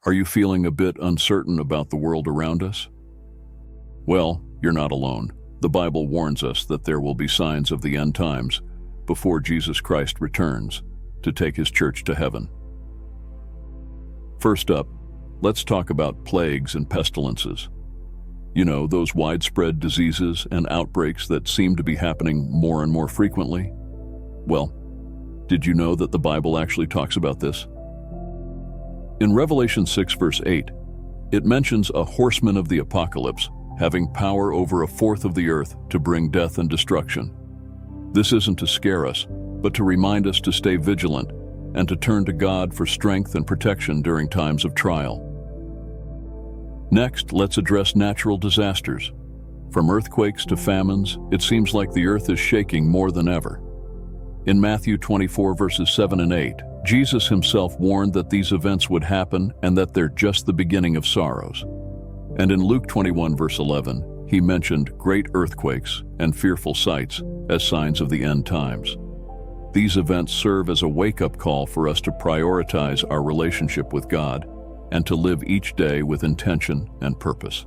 Are you feeling a bit uncertain about the world around us? Well, you're not alone. The Bible warns us that there will be signs of the end times before Jesus Christ returns to take his church to heaven. First up, let's talk about plagues and pestilences. You know, those widespread diseases and outbreaks that seem to be happening more and more frequently? Well, did you know that the Bible actually talks about this? In Revelation 6 verse 8, it mentions a horseman of the apocalypse having power over a fourth of the earth to bring death and destruction. This isn't to scare us, but to remind us to stay vigilant and to turn to God for strength and protection during times of trial. Next, let's address natural disasters. From earthquakes to famines, it seems like the earth is shaking more than ever. In Matthew 24 verses 7 and 8, Jesus himself warned that these events would happen and that they're just the beginning of sorrows. And in Luke 21 verse 11, he mentioned great earthquakes and fearful sights as signs of the end times. These events serve as a wake-up call for us to prioritize our relationship with God and to live each day with intention and purpose.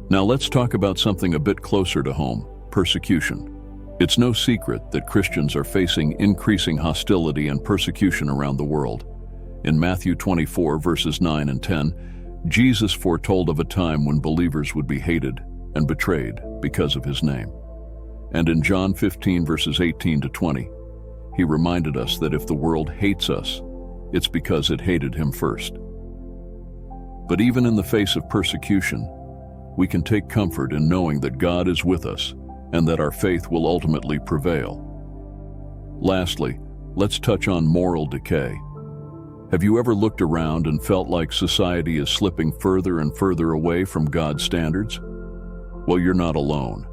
Now let's talk about something a bit closer to home: persecution. It's no secret that Christians are facing increasing hostility and persecution around the world. In Matthew 24 verses 9 and 10, Jesus foretold of a time when believers would be hated and betrayed because of his name. And in John 15 verses 18 to 20, he reminded us that if the world hates us, it's because it hated him first. But even in the face of persecution, we can take comfort in knowing that God is with us and that our faith will ultimately prevail. Lastly, let's touch on moral decay. Have you ever looked around and felt like society is slipping further and further away from God's standards? Well, you're not alone.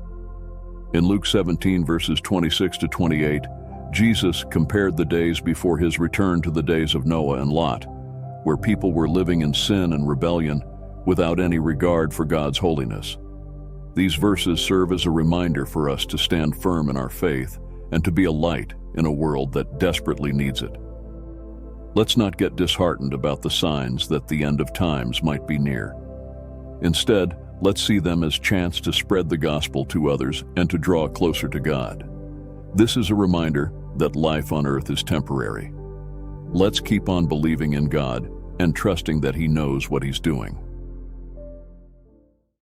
In Luke 17 verses 26 to 28, Jesus compared the days before his return to the days of Noah and Lot, where people were living in sin and rebellion without any regard for God's holiness. These verses serve as a reminder for us to stand firm in our faith and to be a light in a world that desperately needs it. Let's not get disheartened about the signs that the end of times might be near. Instead, let's see them as chance to spread the gospel to others and to draw closer to God. This is a reminder that life on earth is temporary. Let's keep on believing in God and trusting that he knows what he's doing.